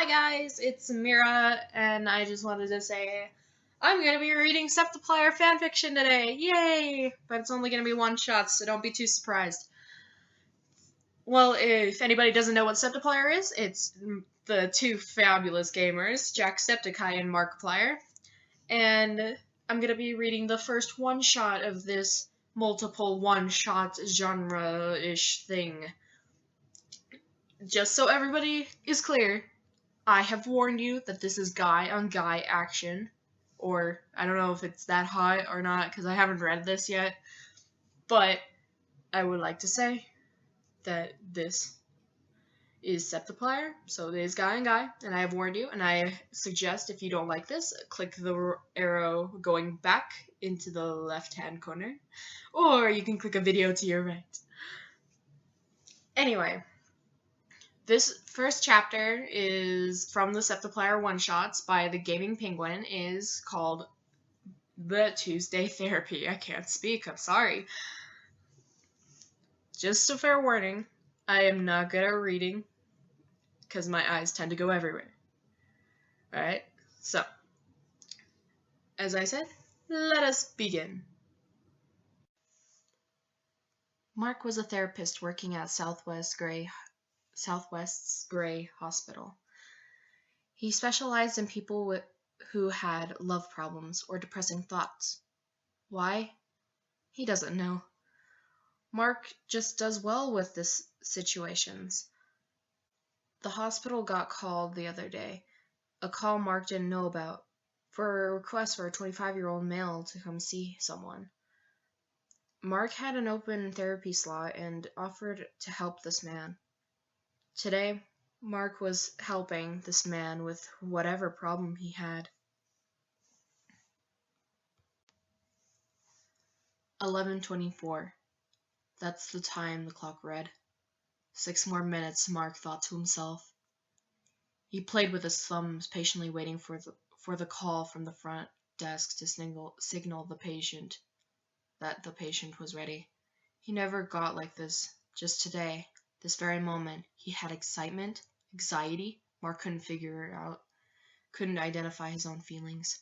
guys, it's Mira, and I just wanted to say I'm gonna be reading Septiplier fanfiction today. Yay! But it's only gonna be one shot, so don't be too surprised. Well, if anybody doesn't know what Septiplier is, it's the two fabulous gamers, Jacksepticeye and Markiplier. And I'm gonna be reading the first one shot of this multiple one-shot genre-ish thing. Just so everybody is clear, I have warned you that this is guy-on-guy action, or I don't know if it's that hot or not because I haven't read this yet, but I would like to say that this is Septiplier, so it is guy-on-guy, and I have warned you, and I suggest if you don't like this, click the arrow going back into the left-hand corner, or you can click a video to your right. Anyway, this first chapter is from the Septiplier one-shots by the Gaming Penguin, is called The Tuesday Therapy. I can't speak, I'm sorry. Just a fair warning, I am not good at reading, because my eyes tend to go everywhere. Alright, so, as I said, let us begin. Mark was a therapist working at Southwest's Gray Hospital. He specialized in people who had love problems or depressing thoughts. Why? He doesn't know. Mark just does well with these situations. The hospital got called the other day, a call Mark didn't know about, for a request for a 25-year-old male to come see someone. Mark had an open therapy slot and offered to help this man. Today, Mark was helping this man with whatever problem he had. 11:24. That's the time the clock read. 6 more minutes, Mark thought to himself. He played with his thumbs, patiently waiting for the call from the front desk to signal the patient that the patient was ready. He never got like this. Just today, this very moment, he had excitement, anxiety. Mark couldn't figure it out, couldn't identify his own feelings.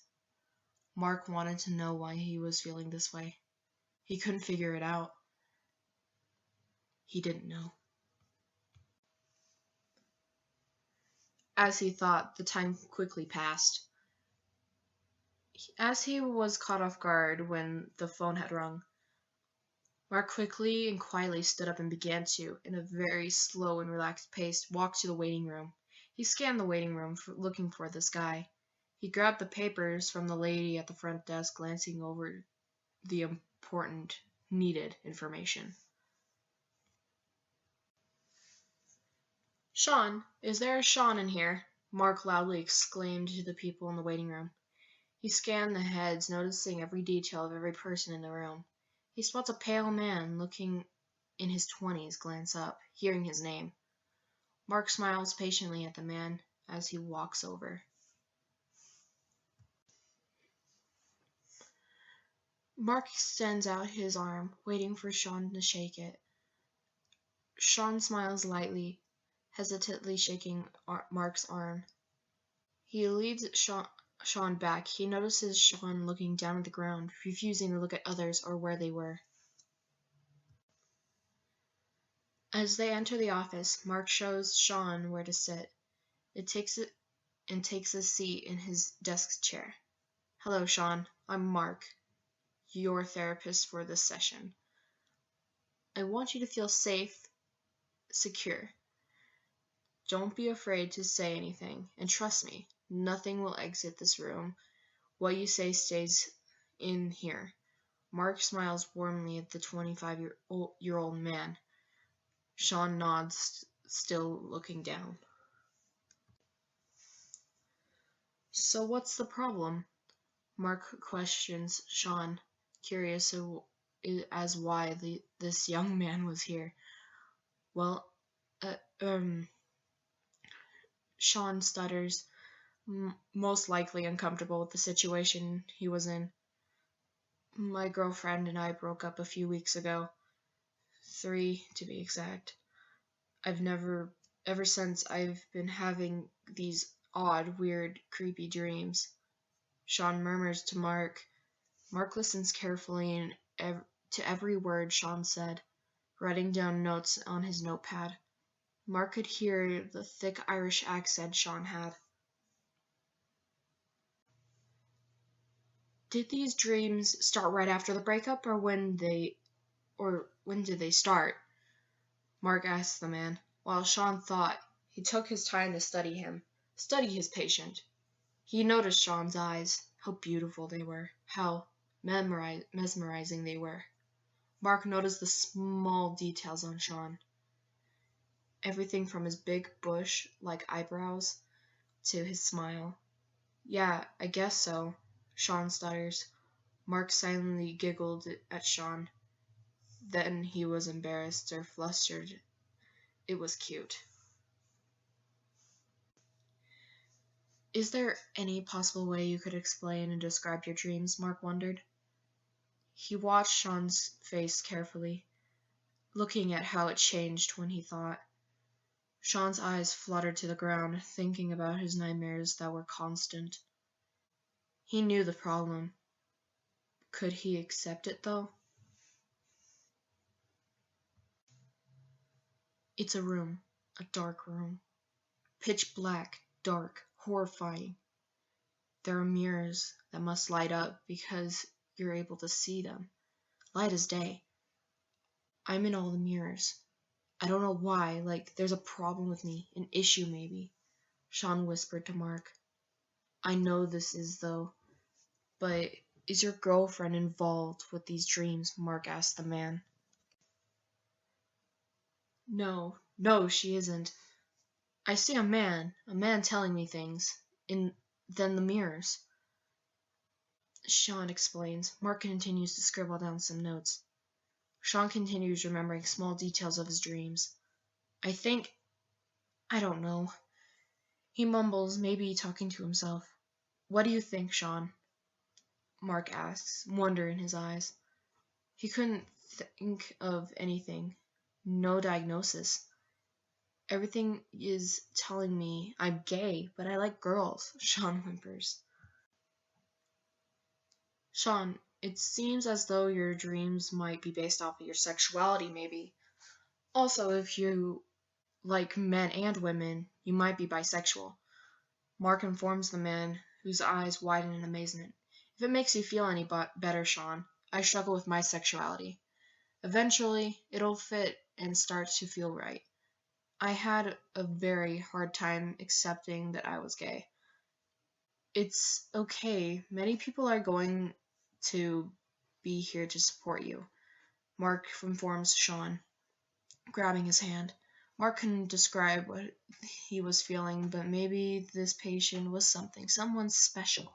Mark wanted to know why he was feeling this way. He couldn't figure it out. He didn't know. As he thought, the time quickly passed. As he was caught off guard when the phone had rung, Mark quickly and quietly stood up and began to, in a very slow and relaxed pace, walk to the waiting room. He scanned the waiting room, looking for this guy. He grabbed the papers from the lady at the front desk, glancing over the important, needed information. "Sean, is there a Sean in here?" Mark loudly exclaimed to the people in the waiting room. He scanned the heads, noticing every detail of every person in the room. He spots a pale man looking in his 20s glance up, hearing his name. Mark smiles patiently at the man as he walks over. Mark extends out his arm, waiting for Sean to shake it. Sean smiles lightly, hesitantly shaking Mark's arm. He leads Sean back. He notices Sean looking down at the ground, refusing to look at others or where they were. As they enter the office, Mark shows Sean where to sit. It takes a seat in his desk chair. "Hello, Sean. I'm Mark, your therapist for this session. I want you to feel safe, secure. Don't be afraid to say anything, and trust me, nothing will exit this room. What you say stays in here." Mark smiles warmly at the 25-year-old man. Sean nods, still looking down. "So what's the problem?" Mark questions Sean, curious as why this young man was here. "Well, Sean stutters, most likely uncomfortable with the situation he was in. "My girlfriend and I broke up a few weeks ago. 3 to be exact. Ever since I've been having these odd, weird, creepy dreams. Sean murmurs to Mark. Mark listens carefully to every word Sean said, writing down notes on his notepad. Mark could hear the thick Irish accent Sean had. Did these dreams start right after the breakup, or when did they start? Mark asked the man. While Sean thought, he took his time to study his patient. He noticed Sean's eyes, how beautiful they were, how mesmerizing they were. Mark noticed the small details on Sean. Everything from his big bush-like eyebrows to his smile. Yeah, I guess so, Sean stutters. Mark silently giggled at Sean. Then he was embarrassed or flustered. It was cute. Is there any possible way you could explain and describe your dreams? Mark wondered. He watched Sean's face carefully, looking at how it changed when he thought. Sean's eyes fluttered to the ground, thinking about his nightmares that were constant. He knew the problem. Could he accept it, though? It's a room, a dark room. Pitch black, dark, horrifying. There are mirrors that must light up because you're able to see them. Light as day. I'm in all the mirrors. I don't know why, like there's a problem with me, an issue maybe. Sean whispered to Mark. I know this is though, but is your girlfriend involved with these dreams? Mark asked the man. No, she isn't. I see a man telling me things, then the mirrors. Sean explains. Mark continues to scribble down some notes. Sean continues remembering small details of his dreams. I don't know. He mumbles, maybe talking to himself. What do you think, Sean? Mark asks, wonder in his eyes. He couldn't think of anything. No diagnosis. Everything is telling me I'm gay, but I like girls, Sean whimpers. Sean, it seems as though your dreams might be based off of your sexuality, maybe. Also, if you like men and women, you might be bisexual. Mark informs the man, whose eyes widen in amazement. If it makes you feel any better, Sean, I struggle with my sexuality. Eventually, it'll fit and start to feel right. I had a very hard time accepting that I was gay. It's okay. Many people are going to be here to support you. Mark informs Sean, grabbing his hand. Mark couldn't describe what he was feeling, but maybe this patient was someone special.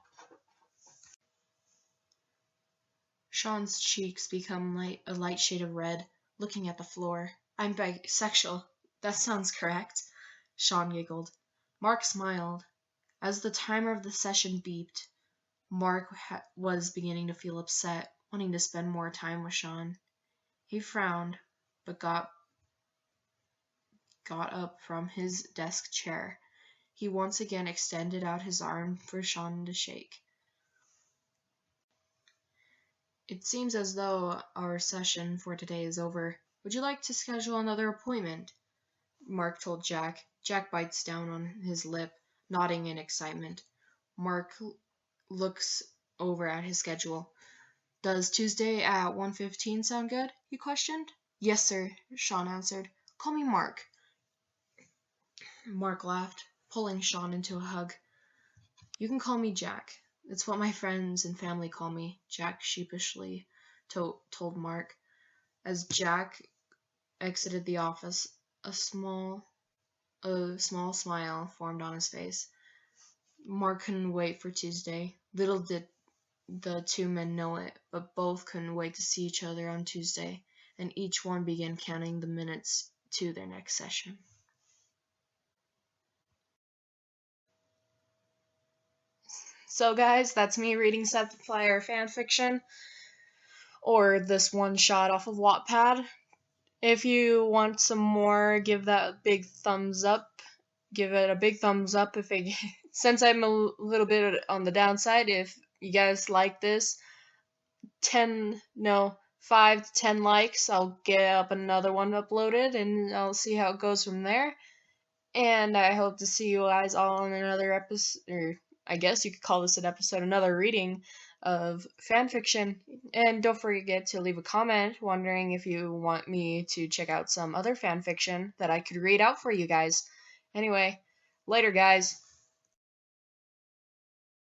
Sean's cheeks become a light shade of red, looking at the floor. I'm bisexual. That sounds correct. Sean giggled. Mark smiled. As the timer of the session beeped, Mark was beginning to feel upset, wanting to spend more time with Sean. He frowned, but got up from his desk chair. He once again extended out his arm for Sean to shake. It seems as though our session for today is over. Would you like to schedule another appointment? Mark told Jack. Jack bites down on his lip, nodding in excitement. Mark looks over at his schedule. Does Tuesday at 1:15 sound good? He questioned. Yes, sir, Sean answered. Call me Mark. Mark laughed, pulling Sean into a hug. You can call me Jack. It's what my friends and family call me, Jack sheepishly told Mark. As Jack exited the office, a small smile formed on his face. Mark couldn't wait for Tuesday. Little did the two men know it, but both couldn't wait to see each other on Tuesday, and each one began counting the minutes to their next session. So guys, that's me reading Septiplier fanfiction, or this one shot off of Wattpad. If you want some more, give that a big thumbs up. give it a big thumbs up if it, since I'm a little bit on the downside. If you guys like this, 5 to 10 likes, I'll get up another one uploaded, and I'll see how it goes from there. And I hope to see you guys all in another episode, or I guess you could call this an episode, another reading of fanfiction. And don't forget to leave a comment wondering if you want me to check out some other fanfiction that I could read out for you guys. Anyway, later guys.